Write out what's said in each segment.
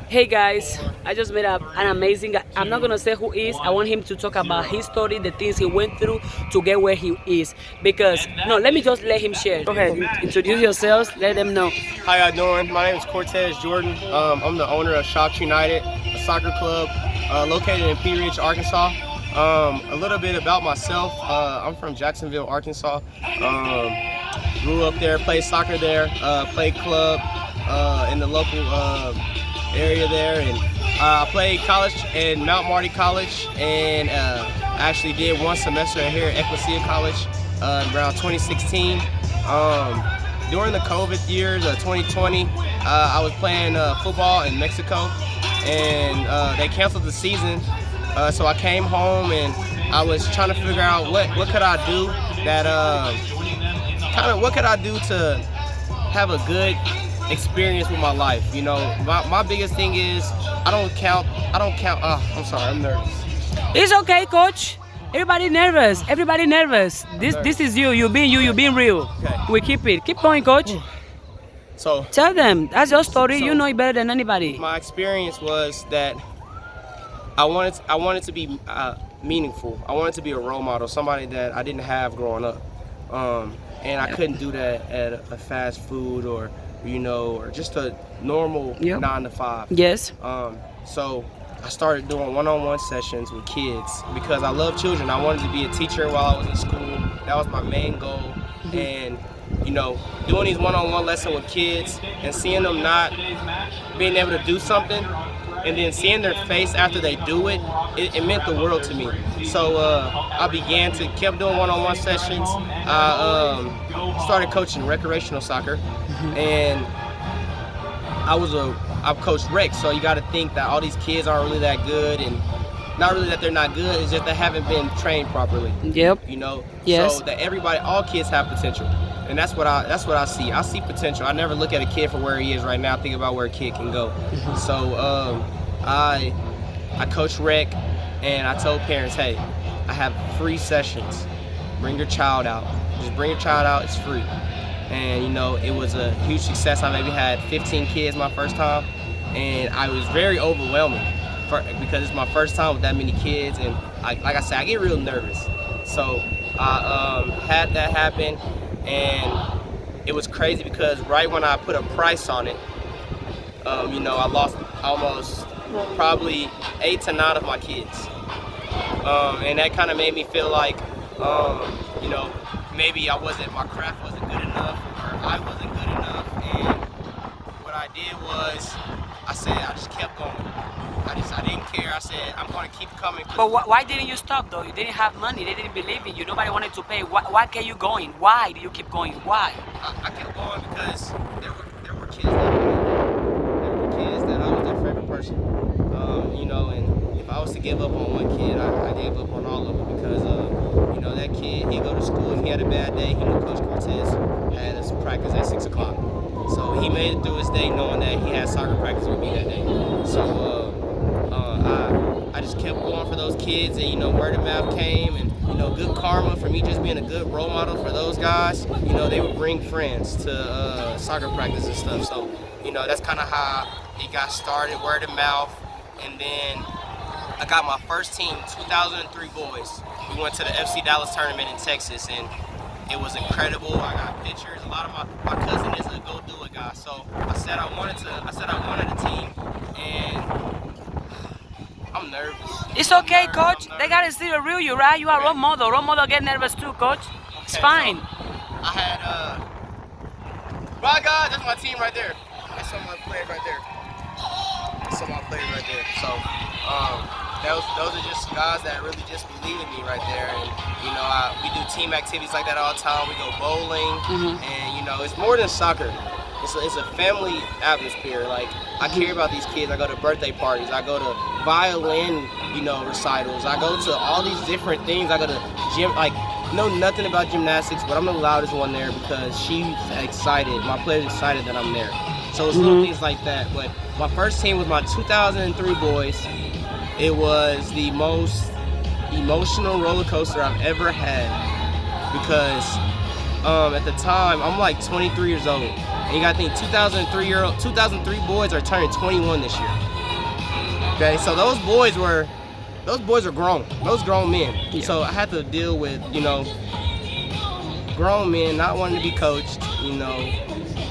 Hey guys, I just met an amazing guy. I'm not gonna say who is. I want him to talk about his story, the things he went through to get where he is. Because no, let me just let him share. Go ahead, introduce yourselves. Let them know. How y'all doing? My name is Cortez Jordan. I'm the owner of Shops United, a soccer club located in Pea Ridge, Arkansas. A little bit about myself. I'm from Jacksonville, Arkansas. Grew up there, played soccer there, played club in the local area there, and I played college in Mount Marty College, and actually did one semester here at Ecclesia College around 2016. During the COVID years of 2020, I was playing football in Mexico, and they canceled the season. So I came home and I was trying to figure out what could I do that what could I do to have a good experience with my life. You know, my biggest thing is I don't count. I'm sorry, I'm nervous. It's okay, coach. Everybody nervous. Everybody nervous. This is you. You being you. You being real. Okay. We keep it. Keep going, coach. So Tell them. That's your story. You know it better than anybody. my experience was that I wanted to be meaningful. I wanted to be a role model, somebody that I didn't have growing up, and I couldn't do that at a fast food or or just a normal 9 to 5. Yes. So I started doing one-on-one sessions with kids because I love children. I wanted to be a teacher while I was in school. That was my main goal, and doing these one-on-one lessons with kids and seeing them not being able to do something, and then seeing their face after they do it, it meant the world to me. So I kept doing one-on-one sessions. I started coaching recreational soccer, and I've coached rec, so you got to think that all these kids aren't really that good, and not really that they're not good, it's just they haven't been trained properly. Yep. Yes. So that all kids have potential, and that's what I see. I see potential. I never look at a kid for where he is right now. Think about where a kid can go. So I coach rec, and I told parents, hey, I have free sessions. Bring your child out. Just bring your child out. It's free. And it was a huge success. I maybe had 15 kids my first time, and I was very overwhelming because it's my first time with that many kids, and like I said, I get real nervous. So I had that happen, and it was crazy because right when I put a price on it, I lost almost probably 8 to 9 of my kids, and that kind of made me feel like maybe my craft wasn't good enough, or I wasn't good enough. And what I did was I just kept going. I didn't care. I said I'm going to keep coming. But why didn't you stop though? You didn't have money. They didn't believe in you. Nobody wanted to pay. Why kept you going? Why do you keep going? Why? I kept going because there were kids that I was their favorite person. And if I was to give up on one kid, I gave up on all of them because that kid, he'd go to school. If he had a bad day, he knew Coach Cortez had us practice at 6 o'clock. So he made it through his day knowing that he had soccer practice with me that day. So I just kept going for those kids, and word of mouth came, and good karma for me just being a good role model for those guys. They would bring friends to soccer practice and stuff. So that's kind of how it got started, word of mouth, and then I got my first team, 2003 boys. We went to the FC Dallas tournament in Texas, and it was incredible. I got pictures. A lot of my cousin is a go-do-it guy, so I said I wanted a team, and I'm nervous. It's okay, coach. They gotta see the real you, right? You are role model. Role model get nervous too, coach. It's fine. So I had my God, that's my team right there. That's some of my players right there. So those are just guys that really just believe in me right there, and we do team activities like that all the time. We go bowling, and it's more than soccer. It's a family atmosphere. Like I care about these kids. I go to birthday parties. I go to violin, recitals. I go to all these different things. I go to gym. Like know nothing about gymnastics, but I'm the loudest one there because she's excited. My player's excited that I'm there. So it's little things like that. But my first team was my 2003 boys. It was the most emotional roller coaster I've ever had because at the time I'm like 23 years old. And you gotta think 2003 boys are turning 21 this year. Okay, so those boys are grown. Those grown men. Yeah. So I had to deal with, you know, grown men not wanting to be coached, you know,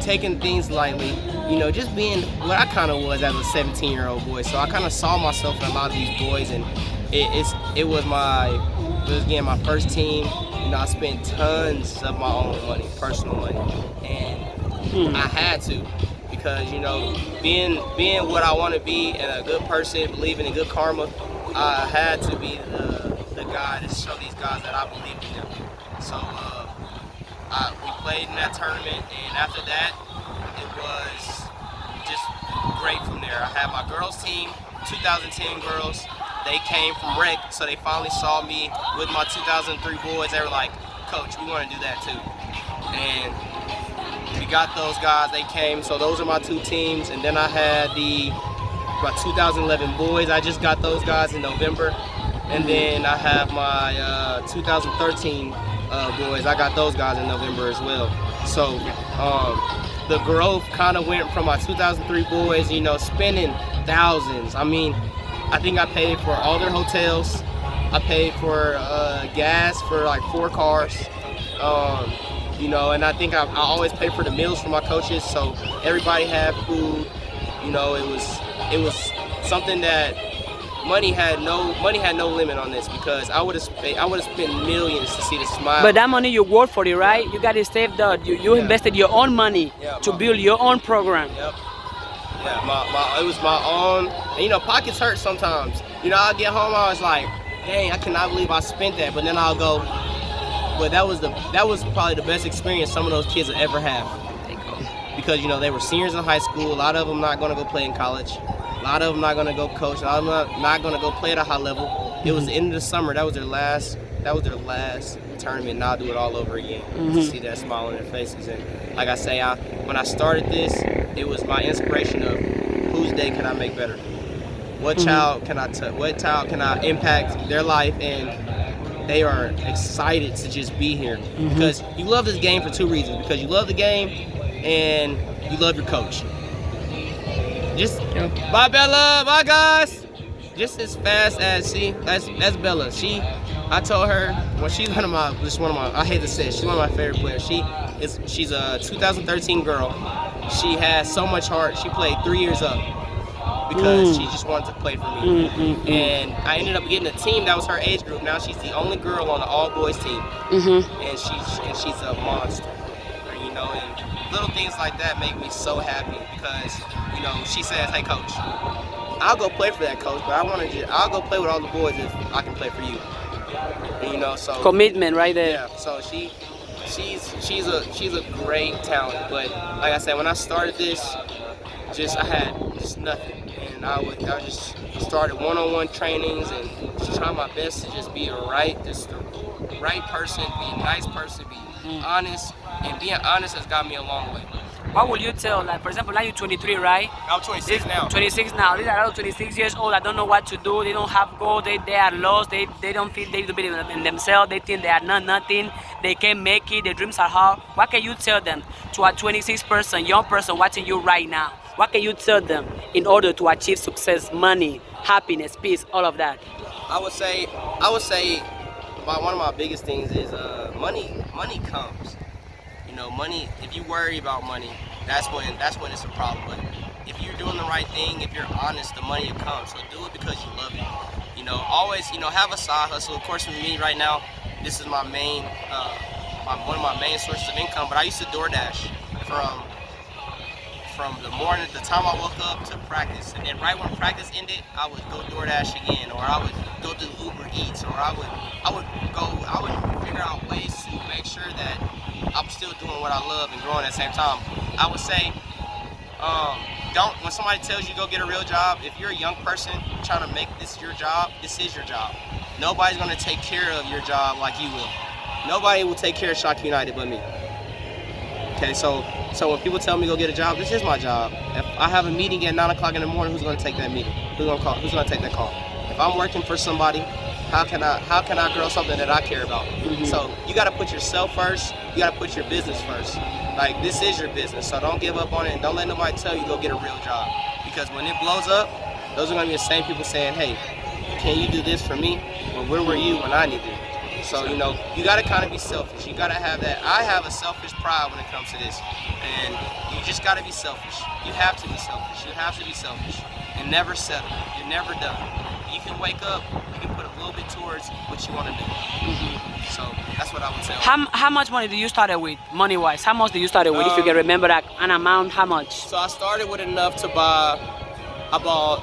taking things lightly, you know, just being what I kind of was as a 17-year-old boy. So I kind of saw myself in a lot of these boys, and it was again my first team. You know, I spent tons of my own money, personal money, and I had to, because, you know, being what I want to be and a good person, believing in good karma, I had to be the guy to show these guys that I believed in them. So we played in that tournament, and after that, it was just great from there. I had my girls team, 2010 girls. They came from rec, so they finally saw me with my 2003 boys. They were like, "Coach, we want to do that too." And we got those guys. They came, so those are my two teams. And then I had my 2011 boys. I just got those guys in November. And then I have my 2013 boys. I got those guys in November as well. So the growth kind of went from my 2003 boys, you know, spending thousands. I mean, I think I paid for all their hotels. I paid for gas for like 4 cars. You know, and I think I always pay for the meals for my coaches, so everybody had food. You know, it was something that money had no limit on this, because I would have spent millions to see the smile. But that money you work for it, right? You got it saved up. You invested your own money to build your own program. Yep. Yeah, it was my own. And, you know, pockets hurt sometimes. You know, I'll get home, I was like, dang, I cannot believe I spent that. But then I'll go, but that was probably the best experience some of those kids will ever have. Because, you know, they were seniors in high school. A lot of them not going to go play in college. A lot of them not going to go coach. A lot of them not going to go play at a high level. It was the end of the summer. That was their last tournament, and I'll do it all over again. To see that smile on their faces. And like I say, when I started this, it was my inspiration of whose day can I make better? What child can I touch? What child can I impact their life? And they are excited to just be here. Because you love this game for 2 reasons. Because you love the game and you love your coach. Bye Bella, bye guys. Just as fast as that's Bella. I told her, well, she's one of my, I hate to say it, she's one of my favorite players. She's a 2013 girl. She has so much heart. She played 3 years up because she just wanted to play for me. And I ended up getting a team that was her age group. Now she's the only girl on the all boys team, and she's a monster. You know, and little things like that make me so happy, because, you know, she says, "Hey coach, I'll go play for that coach, but I'll go play with all the boys if I can play for you." And, you know, so commitment right there. Yeah, so she's a great talent. But like I said, when I started this, I had just nothing, and I just started one-on-one trainings and just trying my best to just be the right person, be a nice person, be honest, and being honest has got me a long way. What would you tell, like, for example, now you're 23, right? I'm 26 now. 26 now. These are all 26 years old. I don't know what to do. They don't have goal. They are lost. They don't feel they believe in themselves. They think they are not nothing. They can't make it. Their dreams are hard. What can you tell them, to a 26 person, young person watching you right now? What can you tell them in order to achieve success, money, happiness, peace, all of that? I would say one of my biggest things is money comes. You know, money, if you worry about money, that's when it's a problem. But if you're doing the right thing, if you're honest, the money will come. So do it because you love it. You know, always, you know, have a side hustle. Of course, for me right now, this is my main, one of my main sources of income. But I used to DoorDash from the morning, the time I woke up to practice. And then right when practice ended, I would go DoorDash again, or I would go to Uber Eats, or I would figure out ways to make sure that I'm still doing what I love and growing at the same time. I would say, when somebody tells you go get a real job, if you're a young person trying to make this your job, this is your job. Nobody's gonna take care of your job like you will. Nobody will take care of Shock United but me. Okay, so when people tell me go get a job, this is my job. If I have a meeting at 9 o'clock in the morning, who's gonna take that meeting? Who's gonna take that call? If I'm working for somebody, how can I grow something that I care about? So you got to put yourself first. You got to put your business first. Like, this is your business, so don't give up on it, and don't let nobody tell you go get a real job. Because when it blows up, those are gonna be the same people saying, hey, can you do this for me? Well, where were you when I needed it? So, you know, you gotta kind of be selfish. You gotta have that. I have a selfish pride when it comes to this. And you just gotta be selfish. You have to be selfish. You have to be selfish. And never settle. You're never done. You can wake up, you can put a little bit towards what you wanna do. So that's what I would tell you. How much money do you started with, money-wise? How much did you started with? If you can remember that, an amount, how much? So I started with enough to buy about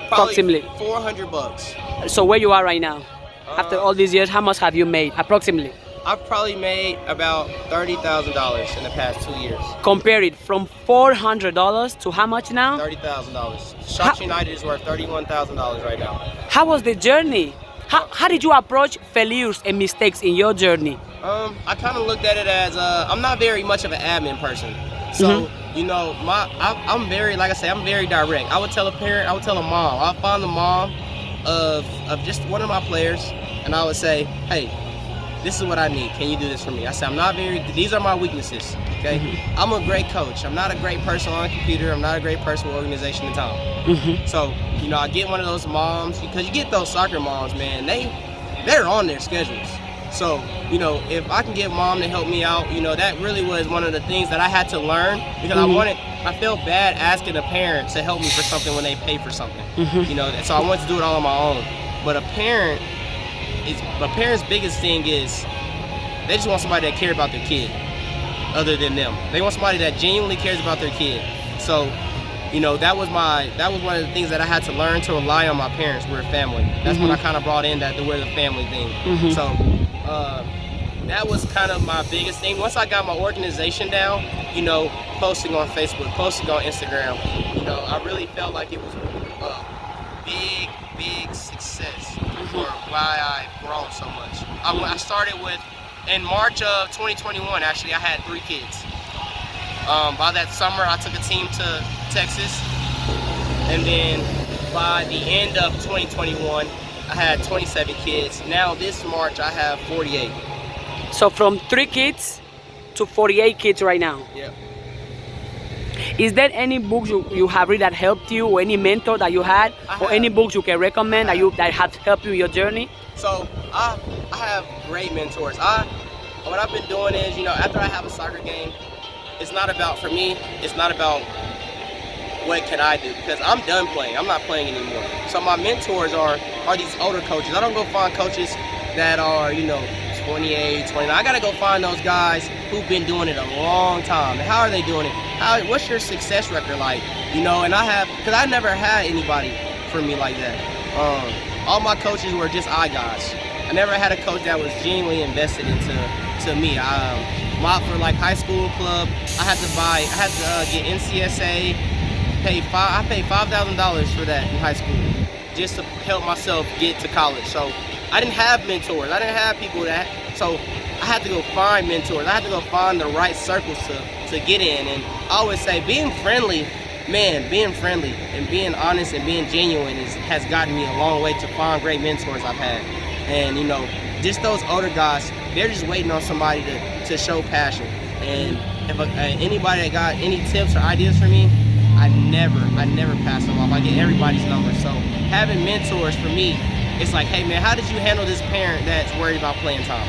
Approximately $400. So where you are right now? After all these years, how much have you made, approximately? I've probably made about $30,000 in the past 2 years. Compare it from $400 to how much now? $30,000. Shots United is worth $31,000 right now. How was the journey? How did you approach failures and mistakes in your journey? I kind of looked at it as I'm not very much of an admin person. So, you know, I'm very, like I say, I'm very direct. I would tell a parent, I would tell a mom. I'll find the mom of just one of my players, and I would say, hey, this is what I need. Can you do this for me? I said, these are my weaknesses, okay? I'm a great coach. I'm not a great person on a computer. I'm not a great person with organization and time. So, you know, I get one of those moms, because you get those soccer moms, man, they're on their schedules. So, you know, if I can get mom to help me out, you know, that really was one of the things that I had to learn, because I felt bad asking a parent to help me for something when they pay for something. You know, so I wanted to do it all on my own. But a parent's biggest thing is they just want somebody that cares about their kid other than them. They want somebody that genuinely cares about their kid. So, you know, that was one of the things that I had to learn, to rely on my parents. We're a family. That's when I kind of brought in we're the family thing. So that was kind of my biggest thing. Once I got my organization down, you know, posting on Facebook, posting on Instagram, you know, I really felt like it was a big success for why I've grown so much. I started in March of 2021, actually, I had 3 kids. By that summer, I took a team to Texas, and then by the end of 2021, I had 27 kids. Now this March, I have 48. So from 3 kids to 48 kids right now. Yeah. Is there any books you have read that helped you, or any mentor that you had, or any books you can recommend that have helped you in your journey? So I have great mentors. What I've been doing is, you know, after I have a soccer game, it's not about, for me, it's not about what can I do, because I'm done playing. I'm not playing anymore. So my mentors are these older coaches. I don't go find coaches that are, you know, 28, 29. I gotta go find those guys who've been doing it a long time. And how are they doing it? What's your success record like? You know, and because I never had anybody for me like that. All my coaches were just guys. I never had a coach that was genuinely invested into me. For like high school club, I had to get NCSA. I paid $5,000 for that in high school, just to help myself get to college. So I didn't have mentors. I didn't have people so I had to go find mentors. I had to go find the right circles to get in. And I always say, being friendly and being honest and being genuine has gotten me a long way to find great mentors I've had. And, you know, just those older guys, they're just waiting on somebody to show passion. And if anybody that got any tips or ideas for me, I never pass them off. I get everybody's number. So having mentors for me, it's like, hey man, how did you handle this parent that's worried about playing time?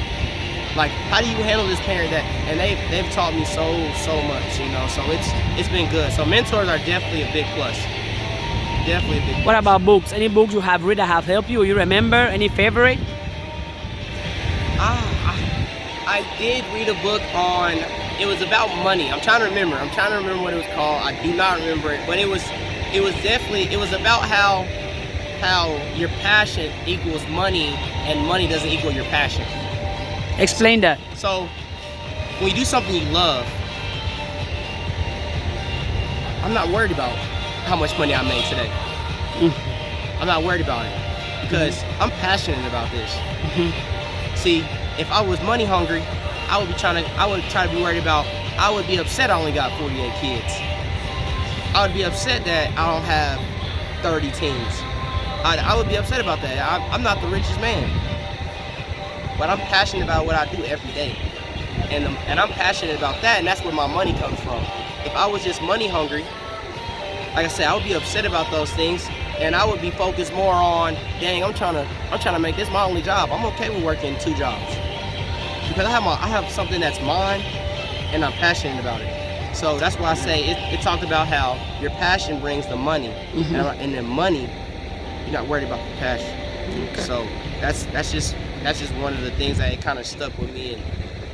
Like, how do you handle this parent that, and they've taught me so much, you know, so it's been good. So mentors are definitely a big plus. Definitely a big plus. What about books? Any books you have read that have helped you, or you remember? Any favorite? I did read a book on, it was about money. I'm trying to remember what it was called. I do not remember it, but it was about how your passion equals money and money doesn't equal your passion. Explain that. So when you do something you love, I'm not worried about how much money I made today. I'm not worried about it because I'm passionate about this. See, if I was money hungry, I would try to be worried about, I would be upset I only got 48 kids. I would be upset that I don't have 30 teams. I would be upset about that. I'm not the richest man, but I'm passionate about what I do every day, and I'm passionate about that, and that's where my money comes from. If I was just money hungry, like I said, I would be upset about those things, and I would be focused more on, dang, I'm trying to make this my only job. I'm okay with working 2 jobs because I have something that's mine, and I'm passionate about it. So that's why I say it talked about how your passion brings the money, and the money, you're not worried about the passion. Okay. So that's just one of the things that it kind of stuck with me, and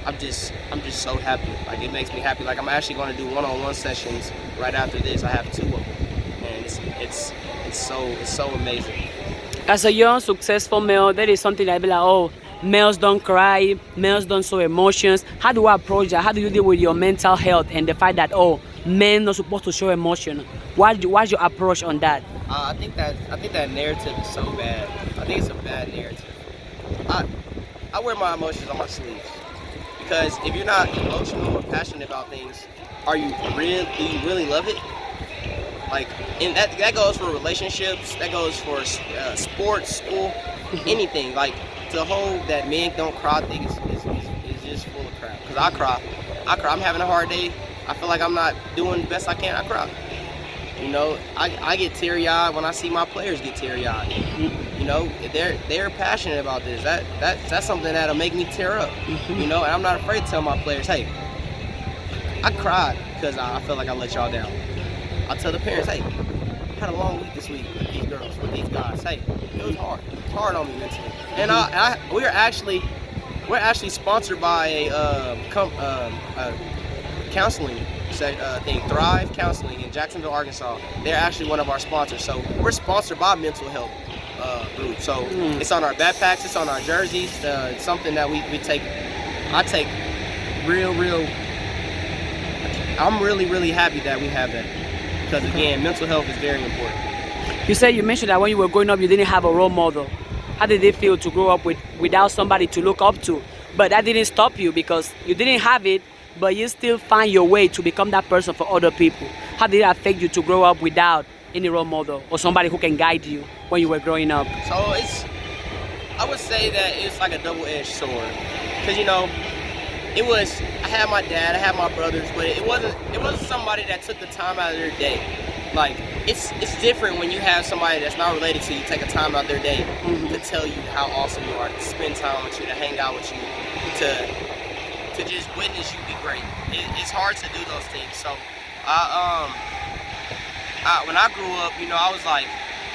I'm just so happy. Like, it makes me happy. Like, I'm actually going to do one-on-one sessions right after this. I have 2 of them, and it's so amazing. As a young, successful male, there is something I be like, oh, males don't cry, males don't show emotions. How do I approach that? How do you deal with your mental health and the fact that, oh, men not supposed to show emotion? What's your approach on that? I think that narrative is so bad. I think it's a bad narrative. I wear my emotions on my sleeves, because if you're not emotional or passionate about things, do you really love it? Like, and that goes for relationships, that goes for sports, school, anything. Like, the whole that men don't cry thing is just full of crap. Because I cry. I'm having a hard day. I feel like I'm not doing the best I can. I cry. You know, I get teary-eyed when I see my players get teary-eyed. You know, they're passionate about this. That's something that'll make me tear up. You know, and I'm not afraid to tell my players, hey, I cried because I feel like I let y'all down. I tell the parents, hey, I had a long week this week with these girls, with these guys. Hey, it was hard. It's hard on me mentally. And we're actually sponsored by a counseling thing, Thrive Counseling in Jacksonville, Arkansas. They're actually one of our sponsors. So we're sponsored by Mental Health Group. So it's on our backpacks, it's on our jerseys. It's something that we take. I take real. I'm really happy that we have that. Because again, mental health is very important. You mentioned that when you were growing up, you didn't have a role model. How did it feel to grow up without somebody to look up to? But that didn't stop you, because you didn't have it, but you still find your way to become that person for other people. How did it affect you to grow up without any role model or somebody who can guide you when you were growing up? So I would say that it's like a double-edged sword. Because, you know, I had my dad, I had my brothers, but it wasn't somebody that took the time out of their day. Like, it's different when you have somebody that's not related to you take a time out of their day to tell you how awesome you are, to spend time with you, to hang out with you, to just witness you be great. It's hard to do those things. So when I grew up, you know, I was like,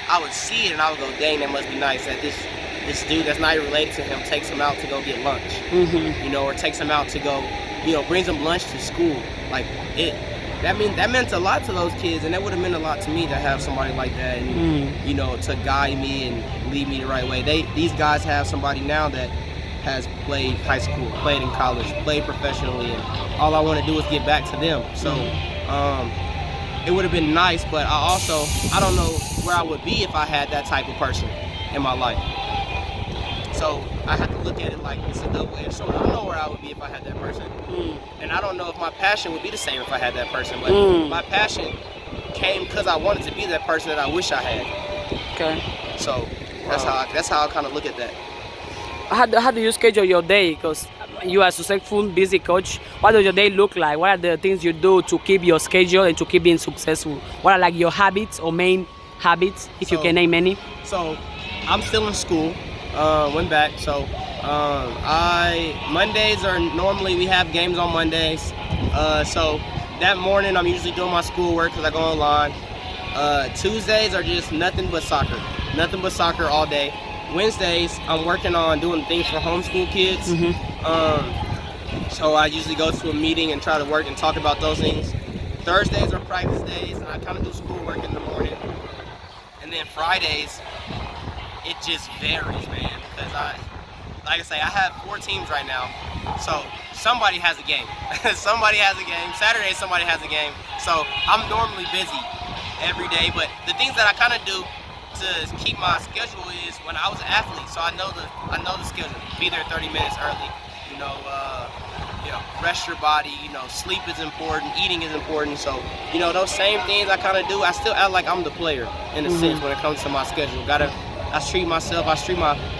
I would see it and I would go, dang, that must be nice that this dude that's not even related to him takes him out to go get lunch, you know, or takes him out to go, you know, brings him lunch to school. Like, that meant a lot to those kids, and that would have meant a lot to me to have somebody like that, and you know, to guide me and lead me the right way. These guys have somebody now that has played high school, played in college, played professionally, and all I want to do is get back to them. So it would have been nice, but I don't know where I would be if I had that type of person in my life. So I have to look at it like it's a double-edged sword. I don't know where I would be if I had that person. And I don't know if my passion would be the same if I had that person. But my passion came because I wanted to be that person that I wish I had. Okay. So that's how I kind of look at that. How do you schedule your day? Because you are a successful, busy coach. What does your day look like? What are the things you do to keep your schedule and to keep being successful? What are like your habits or main habits, if you can name any? So I'm still in school. Went back. So Mondays are normally, we have games on Mondays. So that morning I'm usually doing my schoolwork because I go online. Tuesdays are just nothing but soccer all day. Wednesdays I'm working on doing things for homeschool kids. So I usually go to a meeting and try to work and talk about those things. Thursdays are practice days, and I kind of do schoolwork in the morning. And then Fridays, it just varies, man, because like I say, I have 4 teams right now, so somebody has a game. Somebody has a game. Saturday, somebody has a game. So I'm normally busy every day, but the things that I kind of do to keep my schedule is when I was an athlete, so I know the schedule. Be there 30 minutes early, you know, rest your body. Sleep is important, eating is important. So, those same things I kind of do. I still act like I'm the player in a sense when it comes to my schedule. I treat my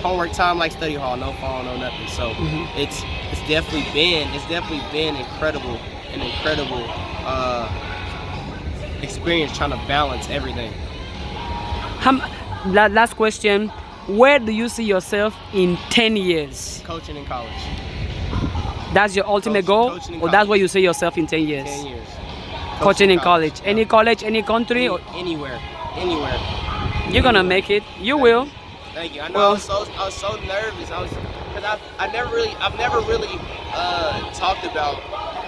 homework time like study hall, no phone, no nothing. So it's definitely been incredible, an incredible experience trying to balance everything. Last question. Where do you see yourself in 10 years? Coaching in college. That's your ultimate goal? Coaching in Or that's college. where you see yourself in 10 years? 10 years. Coaching in college. Yeah. Any college, any country? Or Anywhere. you're going to make it. You will. Thank you. I know. Well- I was so nervous. Because I've never really talked about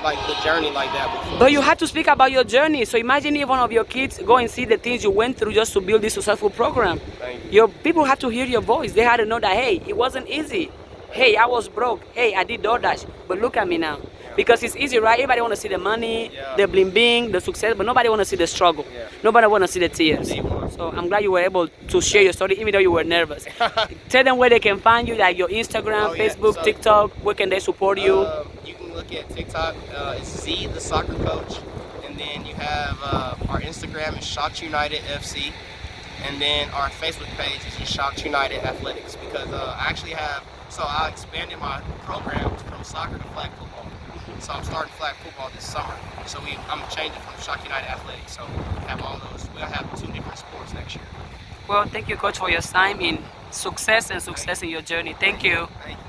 like the journey like that before. But you have to speak about your journey. So imagine if one of your kids go and see the things you went through just to build this successful program. Thank you. Your people have to hear your voice. They had to know that, hey, it wasn't easy. Hey, I was broke. Hey, I did DoorDash. But look at me now. Because it's easy, right? Everybody want to see the money, Yeah. the bling bling, the success, but nobody want to see the struggle. Yeah. Nobody want to see the tears. They want. So I'm glad you were able to share your story, even though you were nervous. Tell them where they can find you, like your Instagram, Oh, yeah. Facebook, So- TikTok. Where can they support you? You can look at TikTok. It's Z the Soccer Coach, and then you have our Instagram is Shocked United FC, and then our Facebook page is just Shocked United Athletics. Because I expanded my programs from soccer to flag football. So I'm starting flag football this summer. So I'm changing from Shocked United Athletics. So we have all those. We'll have 2 different sports next year. Well, thank you, Coach, for your time in success in your journey. Thank you. Thank you.